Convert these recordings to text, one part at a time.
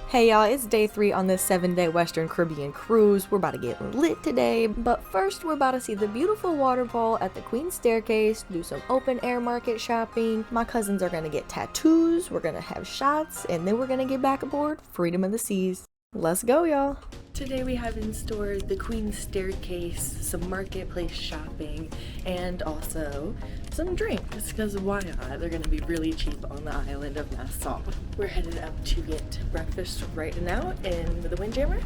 Hey y'all, it's day 3 on this 7-day Western Caribbean cruise. We're about to get lit today, but first we're about to see the beautiful waterfall at the Queen's Staircase, do some open air market shopping. My cousins are gonna get tattoos, we're gonna have shots, and then we're gonna get back aboard Freedom of the Seas. Let's go, y'all. Today we have in store the Queen's Staircase, some marketplace shopping, and also some drinks, because why not? They're gonna be really cheap on the island of Nassau. We're headed up to get breakfast right now in the Windjammer.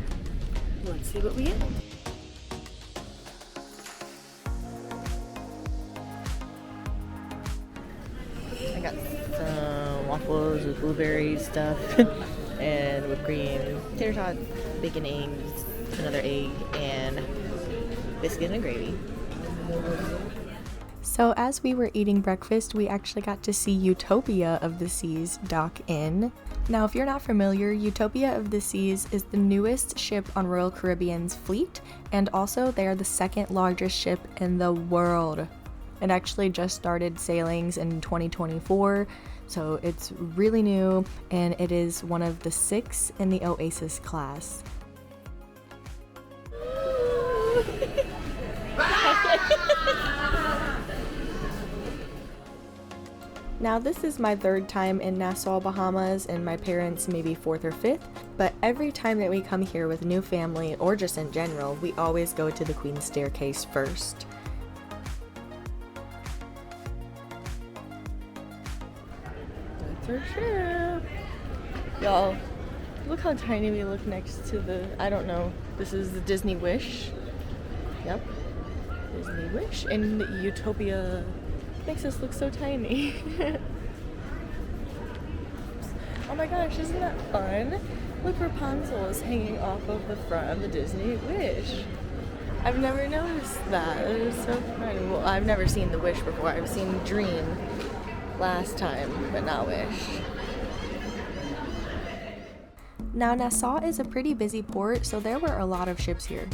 Let's see what we get. I got some waffles with blueberry stuff and whipped cream, tater tot, bacon, eggs, another egg, and biscuit and gravy. So as we were eating breakfast, we actually got to see Utopia of the Seas dock in. Now, if you're not familiar, Utopia of the Seas is the newest ship on Royal Caribbean's fleet, and also they are the second largest ship in the world. It actually just started sailings in 2024, so it's really new, and it is one of the 6 in the Oasis class. Now, this is my 3rd time in Nassau Bahamas, and my parents maybe 4th or 5th, but every time that we come here with new family, or just in general, we always go to the Queen's Staircase first. For sure. Y'all, look how tiny we look next to the, I don't know, this is the Disney Wish. Yep, Disney Wish, and Utopia makes us look so tiny. Oh my gosh, isn't that fun? Look, Rapunzel is hanging off of the front of the Disney Wish. I've never noticed that. It is so funny. Well, I've never seen the Wish before. I've seen Dream last time, but not Wish. Now, Nassau is a pretty busy port, so there were a lot of ships here.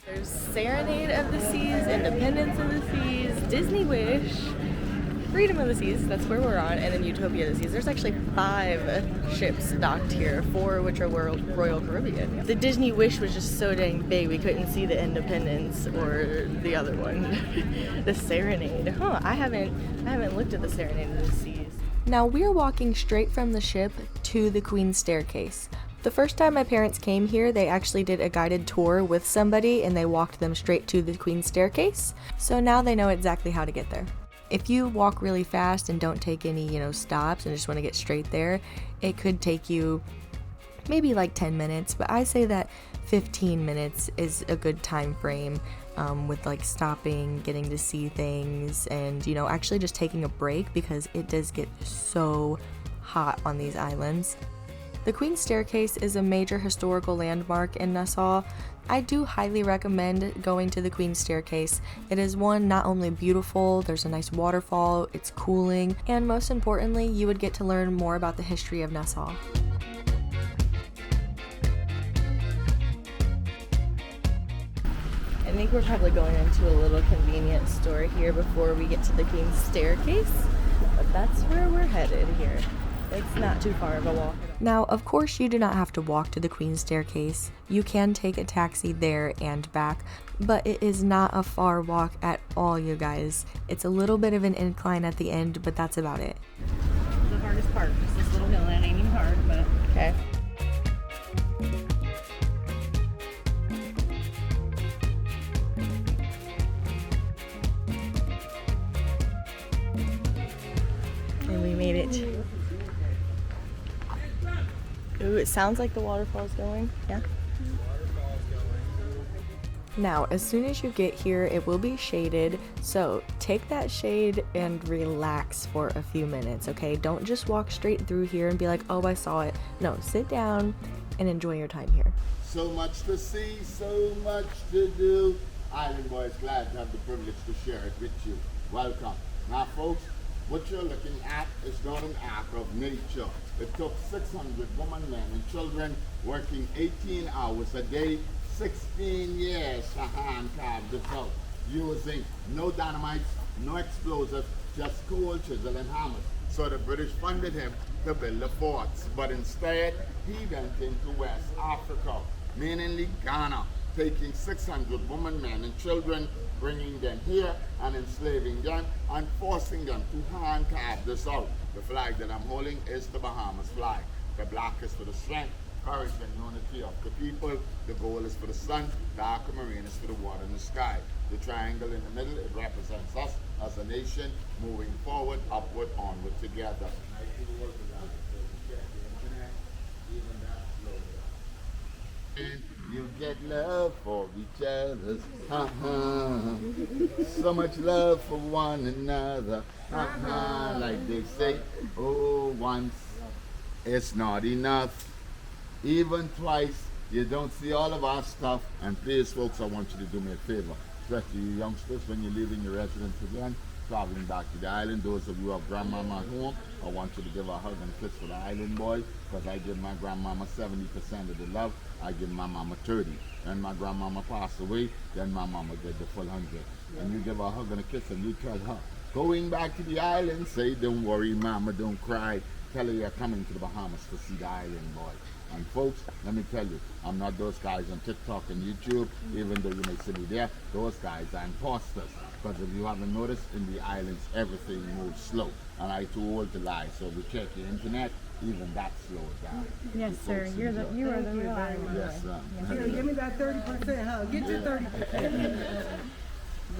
There's Serenade of the Seas, Independence of the Seas, Disney Wish, Freedom of the Seas, that's where we're on, and then Utopia of the Seas. There's actually 5 ships docked here, 4 which are Royal Caribbean. The Disney Wish was just so dang big we couldn't see the Independence or the other one, the Serenade. Huh, I haven't looked at the Serenade of the Seas. Now we're walking straight from the ship to the Queen's Staircase. The first time my parents came here, they actually did a guided tour with somebody and they walked them straight to the Queen's Staircase. So now they know exactly how to get there. If you walk really fast and don't take any, stops and just want to get straight there, it could take you maybe like 10 minutes, but I say that 15 minutes is a good time frame with like stopping, getting to see things, and actually just taking a break because it does get so hot on these islands. The Queen's Staircase is a major historical landmark in Nassau. I do highly recommend going to the Queen's Staircase. It is not only beautiful, there's a nice waterfall, it's cooling, and most importantly, you would get to learn more about the history of Nassau. I think we're probably going into a little convenience store here before we get to the Queen's Staircase, but that's where we're headed here. It's not too far of a walk. Now, of course, you do not have to walk to the Queen's Staircase. You can take a taxi there and back, but it is not a far walk at all, you guys. It's a little bit of an incline at the end, but that's about it. The hardest part is this little hill. That ain't even hard, but okay. And we made it. Ooh, it sounds like the waterfall's going. Yeah. Now, as soon as you get here, it will be shaded, so take that shade and relax for a few minutes, okay? Don't just walk straight through here and be like, oh, I saw it. No, sit down and enjoy your time here. So much to see, so much to do. Island Boys, glad to have the privilege to share it with you. Welcome. Now, folks, what you're looking at is not an act of nature. It took 600 women, men, and children working 18 hours a day, 16 years to hand carve this out, using no dynamites, no explosives, just coal, chisel, and hammers. So the British funded him to build the forts, but instead he went into West Africa, mainly Ghana, taking 600 women, men, and children, bringing them here and enslaving them and forcing them to hand carve this out. The flag that I'm holding is the Bahamas flag. The black is for the strength, courage, and unity of the people. The gold is for the sun, the aquamarine is for the water and the sky. The triangle in the middle, it represents us as a nation moving forward, upward, onward together. And you get love for each other, so much love for one another, like they say, oh, once it's not enough, even twice. You don't see all of our stuff. And please, folks, I want you to do me a favor, especially you youngsters, when you're leaving your residence again, traveling back to the island. Those of you who have grandmama at home, I want you to give her a hug and a kiss for the island boys, because I give my grandmama 70% of the love. I give my mama 30. When my grandmama passed away, then my mama did the full 100. And you give her a hug and a kiss, and you tell her, going back to the island, say, don't worry, mama, don't cry. Tell her you're coming to the Bahamas to see the island boy. And folks, let me tell you, I'm not those guys on TikTok and YouTube, even though you may see me there. Those guys are imposters. Because if you haven't noticed, in the islands, everything moves slow. And I too old to lie. So if you check your internet, even that slows down. Yes, sir. You are the real island. Yes, sir. Here, give me that 30%, huh? Get your 30%.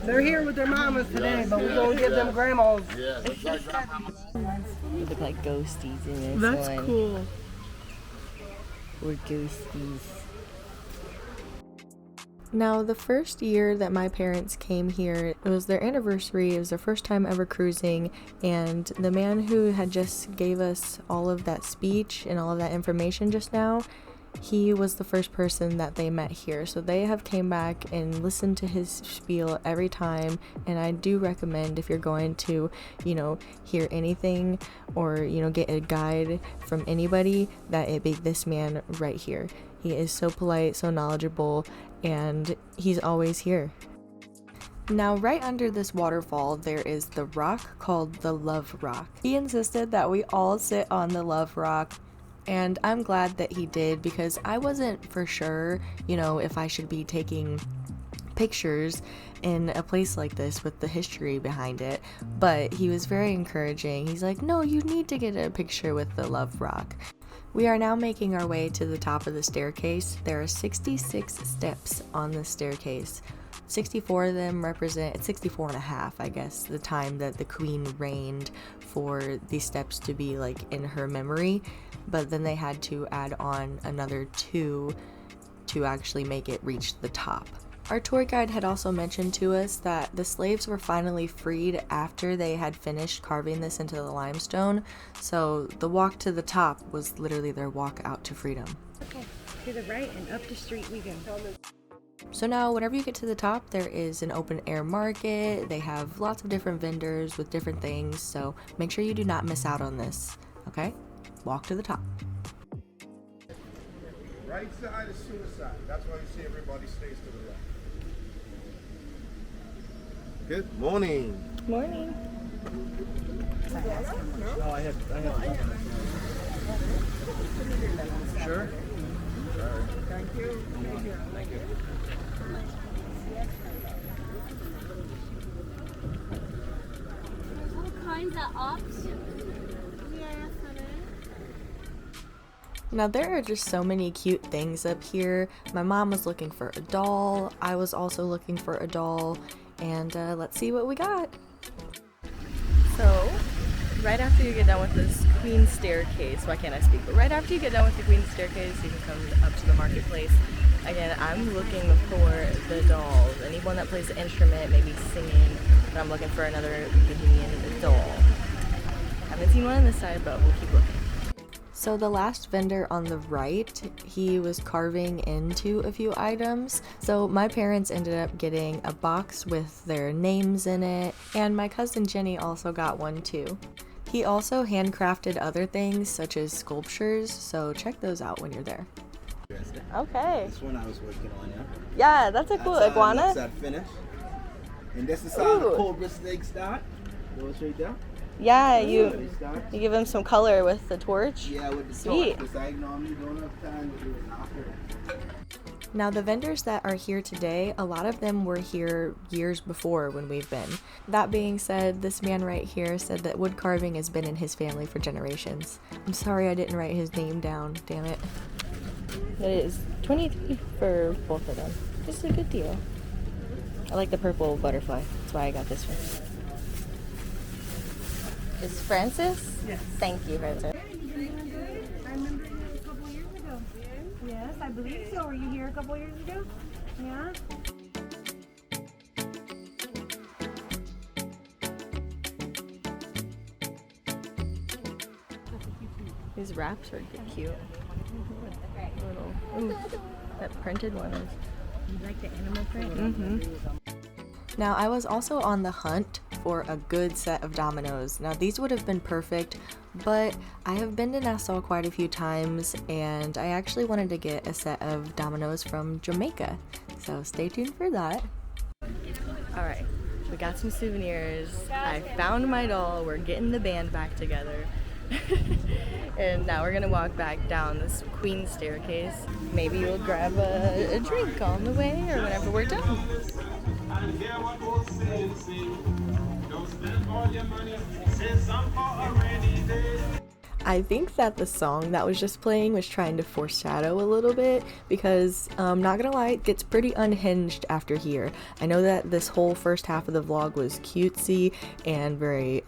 They're here with their mamas today, but we're going to give them grandmas. Yes, it's like grandmama. You look like ghosties in this That's one. cool. We're ghosties. Now, the first year that my parents came here, it was their anniversary. It was their first time ever cruising, and the man who had just gave us all of that speech and all of that information just now, he was the first person that they met here. So they have came back and listened to his spiel every time, and I do recommend, if you're going to, hear anything or, get a guide from anybody, that it be this man right here. He is so polite, so knowledgeable, and he's always here. Now, right under this waterfall, there is the rock called the Love Rock. He insisted that we all sit on the Love Rock, and I'm glad that he did, because I wasn't for sure, if I should be taking pictures in a place like this with the history behind it, but he was very encouraging. He's like, no, you need to get a picture with the Love Rock. We are now making our way to the top of the staircase. There are 66 steps on the staircase. 64 of them represent, 64 and a half, I guess, the time that the queen reigned, for these steps to be like in her memory, but then they had to add on another 2 to actually make it reach the top. Our tour guide had also mentioned to us that the slaves were finally freed after they had finished carving this into the limestone, so the walk to the top was literally their walk out to freedom. Okay, to the right and up the street we go. So now, whenever you get to the top, there is an open air market. They have lots of different vendors with different things, so make sure you do not miss out on this, okay? Walk to the top. Right side is suicide. That's why you see everybody stays to the left. Good morning. Morning. No, I have. Sure. Thank you. Thank you. All kinds of options. Now, there are just so many cute things up here. My mom was looking for a doll. I was also looking for a doll. And let's see what we got. So, right after you get done with this queen staircase, why can't I speak? But right after you get done with the queen staircase, you can come up to the marketplace. Again, I'm looking for the dolls. Anyone that plays an instrument, maybe singing. But I'm looking for another Bohemian doll. Haven't seen one on this side, but we'll keep looking. So the last vendor on the right, he was carving into a few items. So my parents ended up getting a box with their names in it, and my cousin Jenny also got one too. He also handcrafted other things such as sculptures, so check those out when you're there. Okay. This one I was working on, yeah. Yeah, that's a cool iguana. That's finish. And this is how the cobra snake start. Goes right there. Yeah, you give him some color with the torch. Yeah, with the Sweet. torch, 'cause I normally don't have time to do it after. Now the vendors that are here today, a lot of them were here years before when we've been. That being said, this man right here said that wood carving has been in his family for generations. I'm sorry I didn't write his name down, damn it. It is 23 for both of them. This is a good deal. I like the purple butterfly, that's why I got this one. Is Francis? Yes. Thank you, Francis. I remember you a couple years ago. Yes, I believe so. Were you here a couple years ago? Yeah. These wraps are cute. Little, ooh, that printed one is. You like the animal print? Mm-hmm. Now I was also on the hunt for a good set of dominoes. Now these would have been perfect, but I have been to Nassau quite a few times and I actually wanted to get a set of dominoes from Jamaica. So stay tuned for that. Alright, we got some souvenirs. I found my doll. We're getting the band back together. And now we're gonna walk back down this queen staircase. Maybe we'll grab a drink on the way or whenever we're done. I think that the song that was just playing was trying to foreshadow a little bit because, not gonna lie, it gets pretty unhinged after here. I know that this whole first half of the vlog was cutesy and very,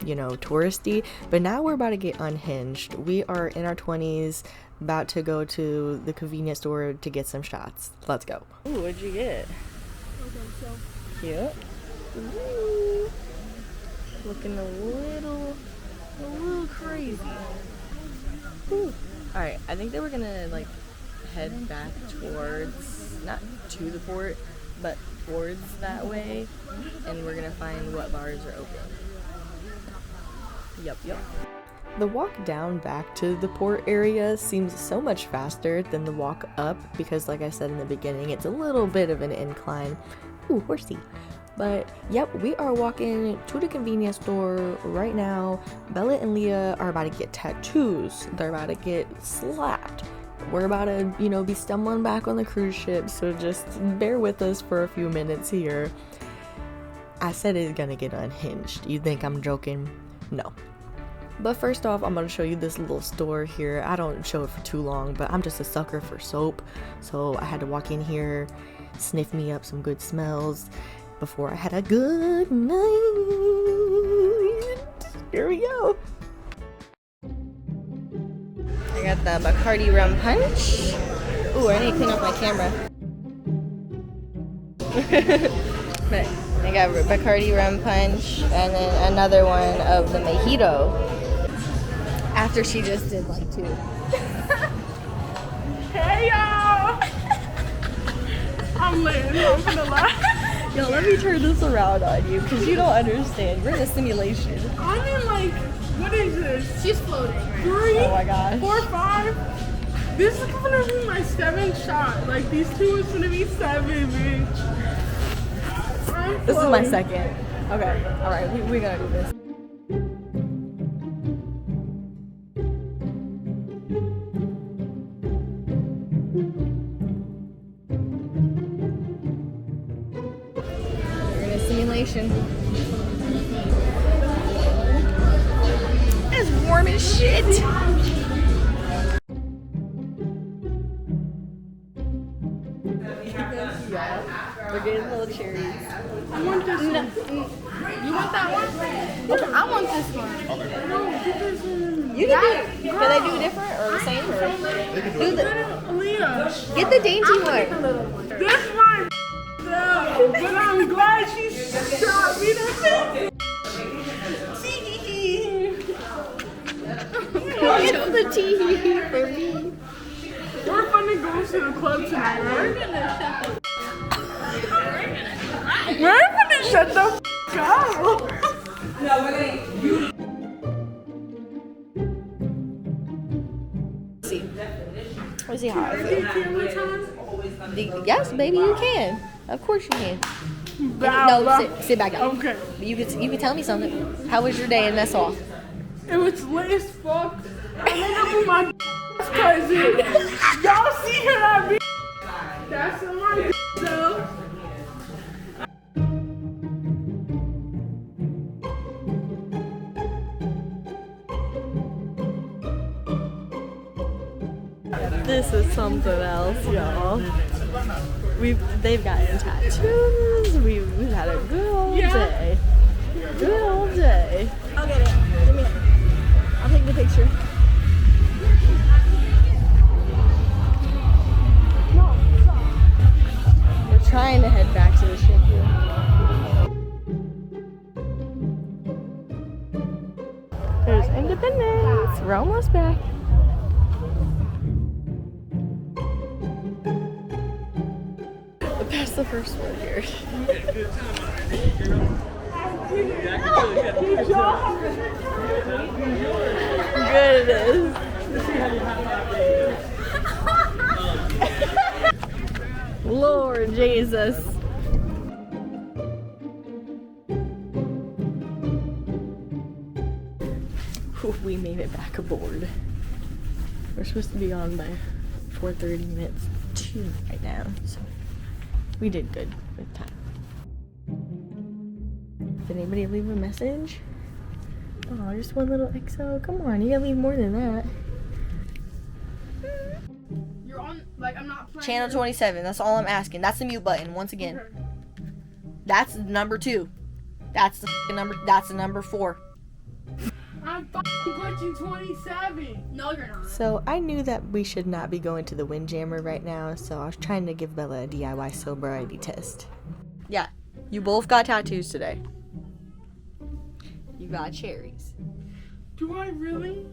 you know, touristy, but now we're about to get unhinged. We are in our 20s, about to go to the convenience store to get some shots. Let's go. Ooh, what'd you get? Cute. Ooh. Looking a little crazy. Alright, I think that we're gonna like head back towards, not to the port, but towards that way, and we're gonna find what bars are open. Yup. The walk down back to the port area seems so much faster than the walk up because, like I said in the beginning, it's a little bit of an incline. Ooh, horsey. But yep, we are walking to the convenience store right now. Bella and Leah are about to get tattoos. They're about to get slapped. We're about to, you know, be stumbling back on the cruise ship, so just bear with us for a few minutes here. I said it's gonna get unhinged. You think I'm joking? No. But first off, I'm gonna show you this little store here. I don't show it for too long, but I'm just a sucker for soap. So I had to walk in here, sniff me up some good smells before I had a good night. Here we go. I got the Bacardi rum punch. Ooh, I need to clean up my camera. But I got Bacardi rum punch and then another one of the mojito. After she just did like 2. Hey y'all! I'm lit, I'm not gonna lie. Yo, let me turn this around on you because you don't understand. We're in a simulation. I'm in like, what is this? She's floating. 3, Oh my gosh. 4, 5. This is gonna be my 7th shot. Like these 2 is gonna be 7, bitch. I'm This is my floating. 2nd. Okay, alright, we're gonna do this. We're in a simulation. It's warm as shit. We're getting little cherries. I want this one. You want that one? I want this one. No, get this one. You can do. Can they do different or the same? Or do the, Leah, get the dainty one. this one. No, but I'm glad she shot me the Get the tea for me. We're finna go to the club tonight, right? We're finna shut the f*** up. Let's see how I feel. Yes, baby, you can. Of course you can. No, sit back down. Okay. You can tell me something. How was your day in Nassau? It was lit as fuck. I met up with my cousin. Y'all see her that bitch? That's my so. This is something else, y'all. They've gotten tattoos. We've had a good old day. Good old day. I'll get it. Give me it. I'll take the picture. We're trying to head back to the ship here. There's Independence. We're almost back. That's the first one here. Good it is. Lord Jesus. Whew, we made it back aboard. We're supposed to be on by 4:30 minutes to right now, so we did good with time. Did anybody leave a message? Oh, just one little XO. Come on, you gotta leave more than that. You're on, like, I'm not playing. Channel 27, that's all I'm asking. That's the mute button, once again. That's number 2. That's the number, that's the number 4. I'm fucking punching 27. No, you're not. So I knew that we should not be going to the Windjammer right now, so I was trying to give Bella a DIY sobriety test. Yeah, you both got tattoos today. You got cherries. Do I really?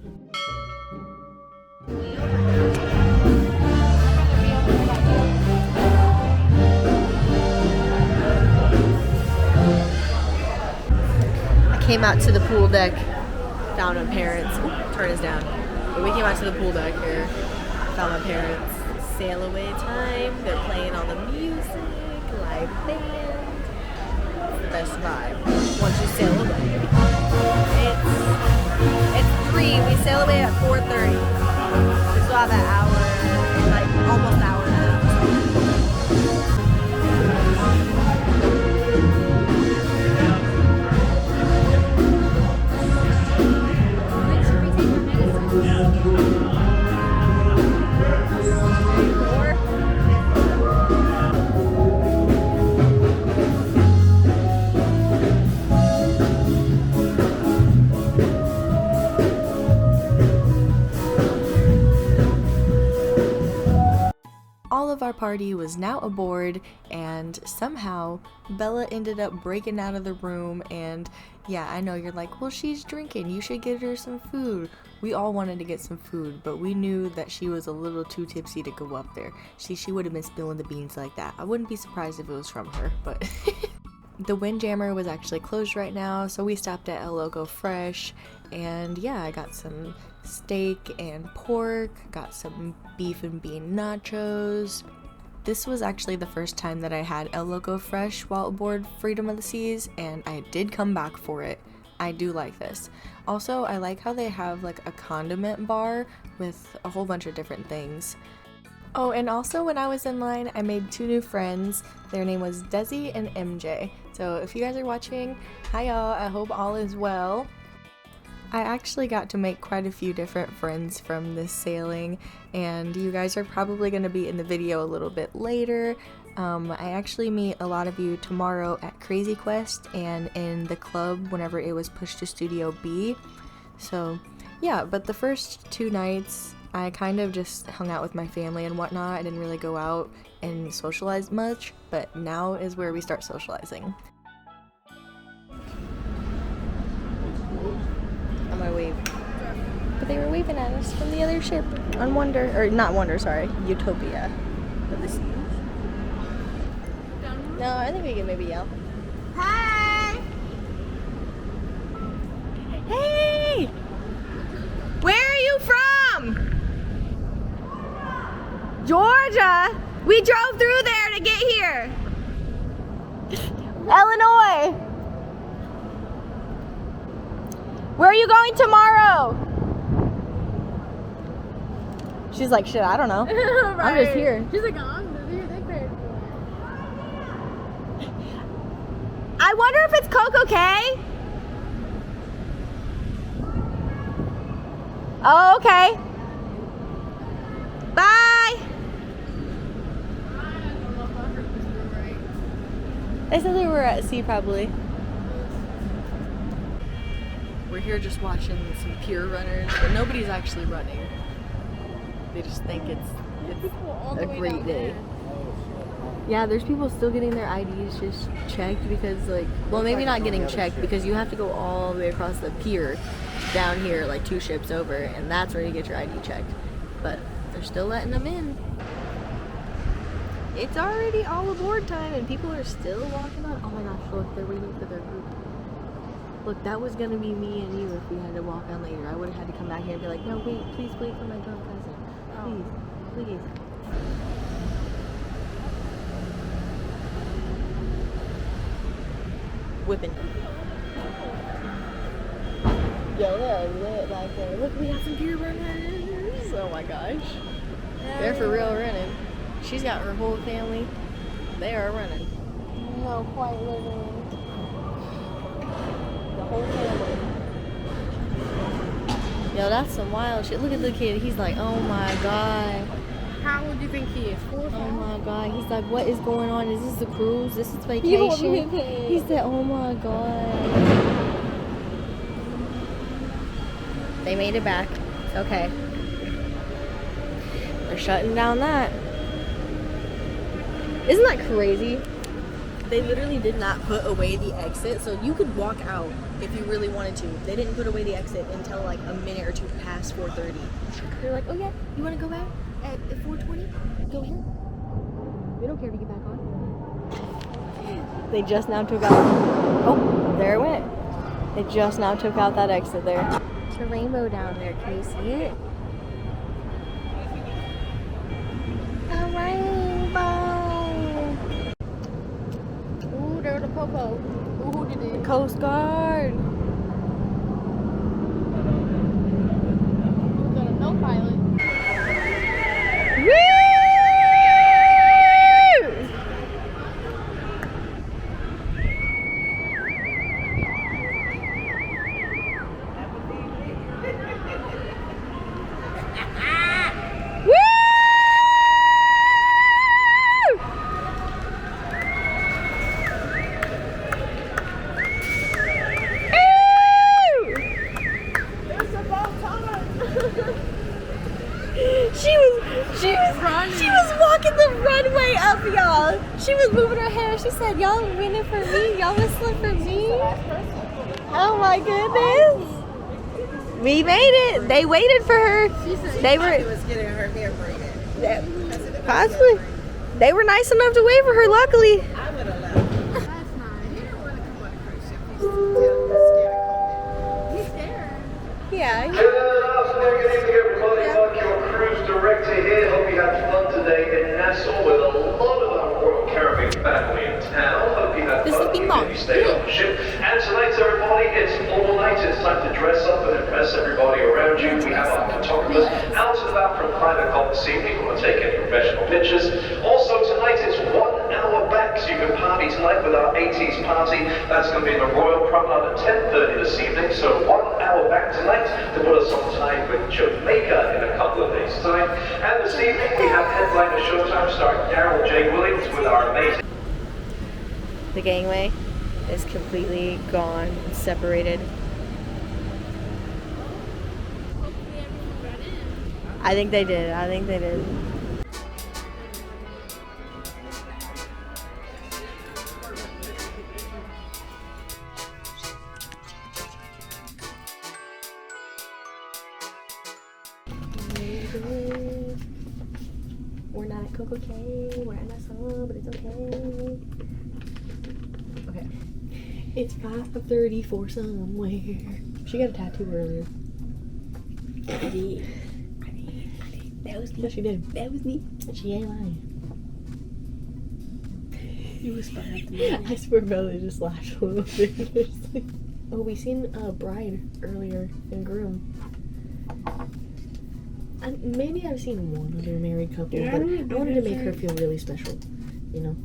I came out to the pool deck, found my parents. Ooh, turn us down. But we came out to the pool deck here, found my parents. Sail away time. They're playing all the music, live band. It's the best vibe. Once you sail away. It's 3. We sail away at 4:30. We still have an hour, like almost an hour and a half. All of our party was now aboard, and somehow Bella ended up breaking out of the room. And yeah, I know you're like, well, she's drinking, you should get her some food. We all wanted to get some food, but we knew that she was a little too tipsy to go up there. See, she would have been spilling the beans like that. I wouldn't be surprised if it was from her, but the Windjammer was actually closed right now, so we stopped at Loco Fresh, and yeah, I got some steak and pork, got some beef and bean nachos. This was actually the first time that I had El Loco Fresh while aboard Freedom of the Seas, and I did come back for it. I do like this. Also, I like how they have like a condiment bar with a whole bunch of different things. Oh, and also when I was in line, I made 2 new friends. Their name was Desi and MJ. So if you guys are watching, hi y'all, I hope all is well. I actually got to make quite a few different friends from this sailing, and you guys are probably going to be in the video a little bit later. I actually meet a lot of you tomorrow at Crazy Quest and in the club whenever it was pushed to Studio B. So yeah, but the first 2 nights I kind of just hung out with my family and whatnot. I didn't really go out and socialize much, but now is where we start socializing. I'm gonna wave. But they were waving at us from the other ship on Wonder, or not Wonder, sorry, Utopia. Of the Seas. No, I think we can maybe yell. Hi! Hey! Where are you from? Georgia! We drove through there to get here! Illinois. Where are you going tomorrow? She's like, shit, I don't know. I'm just here. She's like, I'm just here. They paid for it. I wonder if it's Coco K. Oh, okay. Bye. They said they were at sea probably. We're here just watching some pier runners, but nobody's actually running. They just think it's a great day. Yeah, there's people still getting their IDs just checked because like, well, maybe not getting checked because you have to go all the way across the pier down here like 2 ships over, and that's where you get your ID checked. But they're still letting them in. It's already all aboard time and people are still walking on. Oh my gosh, look, they're waiting for their group. Look, that was gonna be me and you if we had to walk on later. I would have had to come back here and be like, no, wait, please wait for my drunk cousin. Please, please. Whipping. Yo, they're lit back there. Look, we got some pier runners. Oh my gosh. They're for real running. She's got her whole family. They are running. No, quite literally. The whole family. Yo, that's some wild shit. Look at the kid. He's like, oh my god. How old do you think he is? 4 or 5? Oh my god. He's like, what is going on? Is this a cruise? This is vacation? He said, oh my god. They made it back. Okay. They're shutting down that. Isn't that crazy? They literally did not put away the exit, so you could walk out if you really wanted to. They didn't put away the exit until like a minute or 2 past 4:30. They're like, oh yeah, you want to go back at 4:20? Go ahead. We don't care if you get back on. They just now took out. Oh, there it went. They just now took out that exit there. It's a rainbow down there. Can you see it? A rainbow. Ooh, there's a popo. Ooh, who did it? Coast Guard. Who's got a no pilot? Woo! She was walking the runway up, y'all. She was moving her hair. She said, y'all winning for me? Y'all whistling for me? Oh my goodness. We made it. They waited for her. They were was getting her hair braided. yeah, possibly. They were nice enough to wait for her, luckily. I would have left. That's nice. He didn't want to come on a cruise ship. He's scared of He's scared. Yeah. Good afternoon, good evening, everybody. Mark, your cruise director here. Hope you had fun today in Nassau with a lot of our Royal Caribbean family in town. Hope you had This fun. is Bing Bong. You stayed on the ship. And tonight, everybody, it's all night. It's time to dress up and impress everybody around you. We have our photographers out and about from 5 o'clock this evening who will take any professional pictures. Also, tonight it's 1 hour back, so you can party tonight with our 80s party. That's going to be in the Royal Promenade at 10:30 this evening. So 1 hour back tonight to put us on time with Jamaica in a couple of days' time. And this evening we have headliner showtime starring Daryl J. Williams with our amazing. The gangway is completely gone, separated. I think they did. I think they did. We're not at Coco K, we're at Nassau, but it's okay. Okay. It's 5:34 somewhere. She got a tattoo earlier. I did. That was me. No, she did. That was me. She ain't lying. You whisper at the mic. I swear Belly just laughed a little bit. Oh, we seen a bride earlier and groom. Maybe I've seen one other married couple, but I wanted to make her feel really special, you know.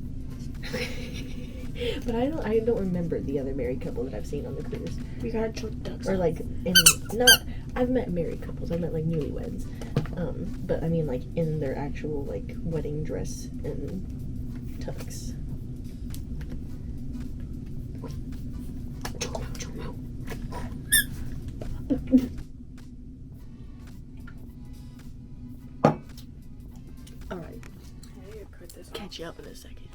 But I don't remember the other married couple that I've seen on the cruise. We gotta choke ducks. Or like I've met married couples. I've met like newlyweds. But I mean like in their actual like wedding dress and tux. Alright. Catch you up in a second.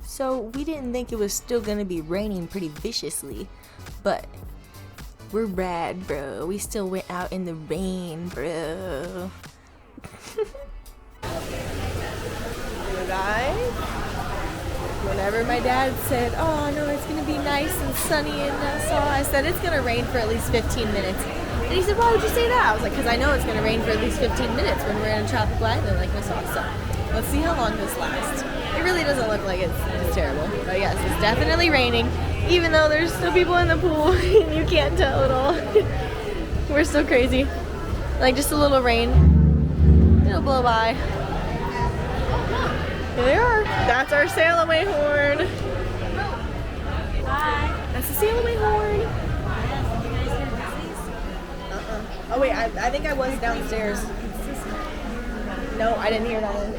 So we didn't think it was still gonna be raining pretty viciously, but we're rad, bro. We still went out in the rain, bro. Guys, whenever my dad said, oh no, it's gonna be nice and sunny in Nassau, I said it's gonna rain for at least 15 minutes. And he said, why would you say that? I was like, because I know it's gonna rain for at least 15 minutes when we're in a tropical island like Nassau. So let's see how long this lasts. It really doesn't look like it's terrible. But yes, it's definitely raining, even though there's still people in the pool and you can't tell at all. We're so crazy. Like just a little rain, it'll blow by. Here they are. That's our sail away horn. Hi. That's the sail away horn. Oh wait, I think I was downstairs. No, I didn't hear that one.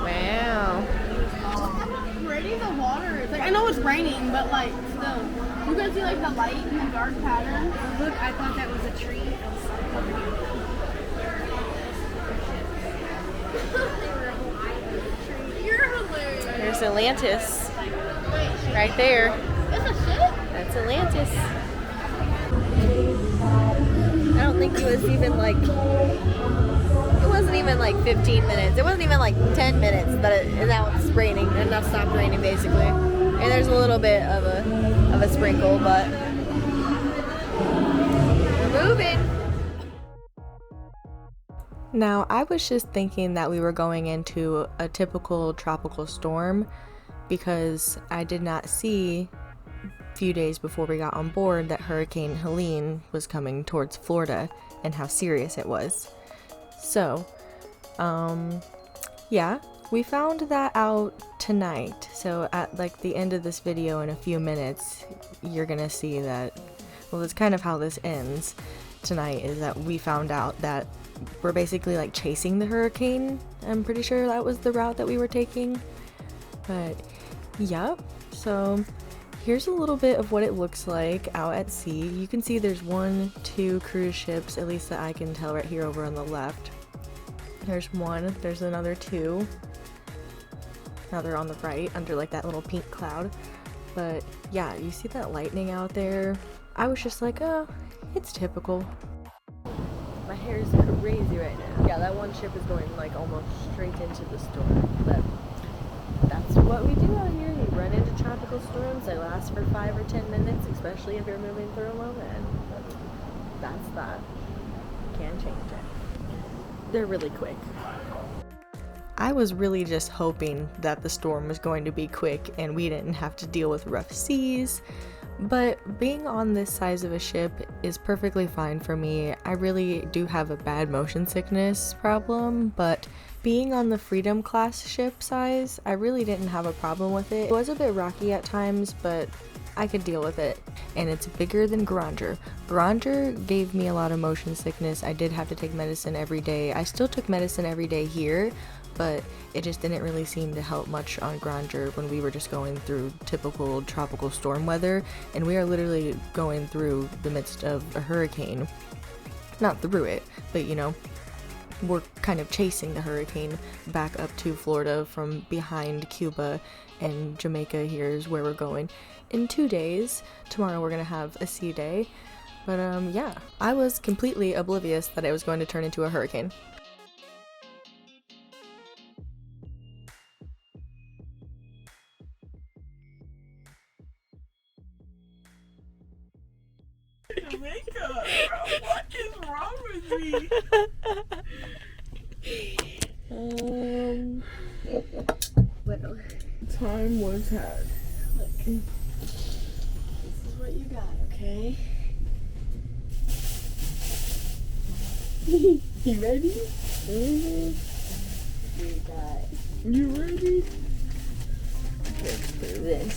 Wow. Raining the water. It's like, I know it's raining, but like still. You can see like the light and the dark pattern. Look, I thought that was a tree. You're hilarious. There's Atlantis. Right there. It's a ship? That's Atlantis. I don't think it was even like, it wasn't even like 15 minutes. It wasn't even like 10 minutes that now it's raining and now stopped raining basically. And there's a little bit of a sprinkle, but we're moving. Now, I was just thinking that we were going into a typical tropical storm because I did not see a few days before we got on board that Hurricane Helene was coming towards Florida and how serious it was. So, yeah, we found that out tonight. So at like the end of this video in a few minutes, you're gonna see that, well, that's kind of how this ends tonight, is that we found out that we're basically like chasing the hurricane. I'm pretty sure that was the route that we were taking. But yep, so here's a little bit of what it looks like out at sea. You can see there's 2 cruise ships, at least that I can tell right here over on the left. There's one, there's another 2. Now they're on the right under like that little pink cloud. But yeah, you see that lightning out there? I was just like, oh, it's typical. My hair is crazy right now. Yeah, that one ship is going like almost straight into the storm. But that's what we do out here. You run into tropical storms. They last for 5 or 10 minutes, especially if you're moving through them. And that's that. Can't change it. They're really quick. I was really just hoping that the storm was going to be quick and we didn't have to deal with rough seas. But being on this size of a ship is perfectly fine for me. I really do have a bad motion sickness problem, but being on the Freedom class ship size, I really didn't have a problem with it. It was a bit rocky at times, but I could deal with it. And it's bigger than Grandeur. Grandeur gave me a lot of motion sickness. I did have to take medicine every day. I still took medicine every day here, but it just didn't really seem to help much on Grandeur when we were just going through typical tropical storm weather, and we are literally going through the midst of a hurricane. Not through it, but you know, we're kind of chasing the hurricane back up to Florida from behind Cuba, and Jamaica here is where we're going in 2 days. Tomorrow we're gonna have a sea day, but yeah, I was completely oblivious that it was going to turn into a hurricane. Jamaica, what is wrong with me? Well, time was had. Look. This is what you got, okay? You ready? You ready? Let's do this.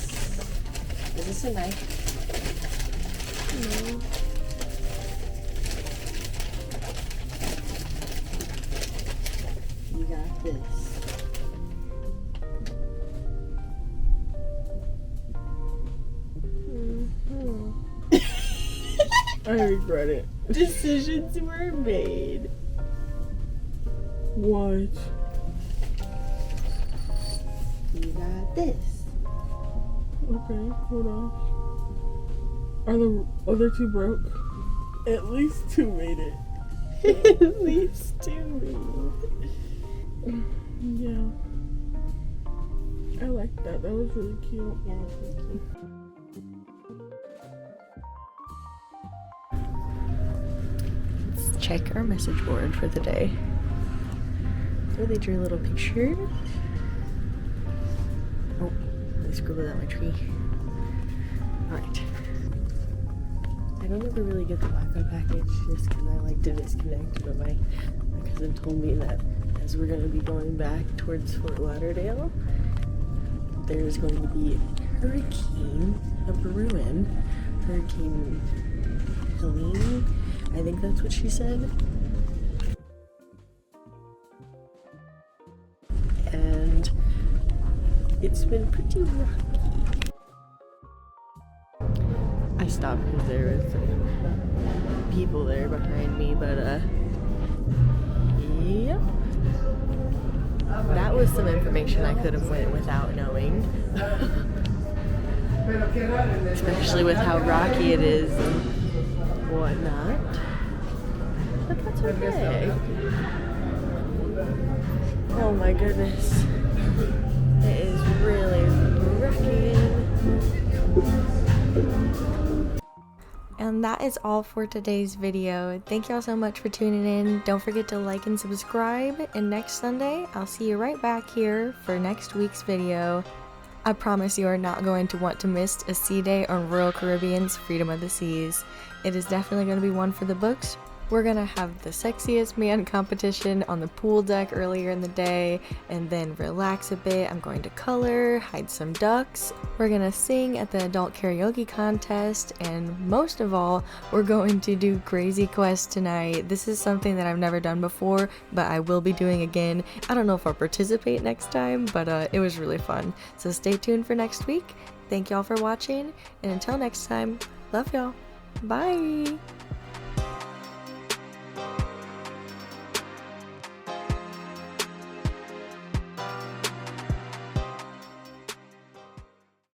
Is this a knife? No. You got this. I regret it. Decisions were made. What? You got this. Okay, hold on. Are the other two broke? At least two made it. At least two. Yeah. I like that. That was really cute. Yeah, thank you. Let's check our message board for the day. Oh, they drew a little picture. Oh, they scribbled out my tree. Alright. I don't ever really get the Wi-Fi package just because I like to disconnect, but my cousin told me that as we're going to be going back towards Fort Lauderdale, there's going to be a hurricane, a brewing, Hurricane Helene, I think that's what she said. And it's been pretty rocky. I stopped because there was people there behind me, but yep. That was some information I could have went without knowing. Especially with how rocky it is and whatnot. But that's okay. Oh my goodness. It is really wrecking. And that is all for today's video. Thank y'all so much for tuning in. Don't forget to like and subscribe. And next Sunday, I'll see you right back here for next week's video. I promise you are not going to want to miss a sea day on Royal Caribbean's Freedom of the Seas. It is definitely going to be one for the books. We're gonna have the Sexiest Man competition on the pool deck earlier in the day, and then relax a bit. I'm going to color, hide some ducks. We're gonna sing at the adult karaoke contest, and most of all, we're going to do Crazy Quest tonight. This is something that I've never done before, but I will be doing again. I don't know if I'll participate next time, but it was really fun. So stay tuned for next week. Thank y'all for watching, and until next time, love y'all. Bye!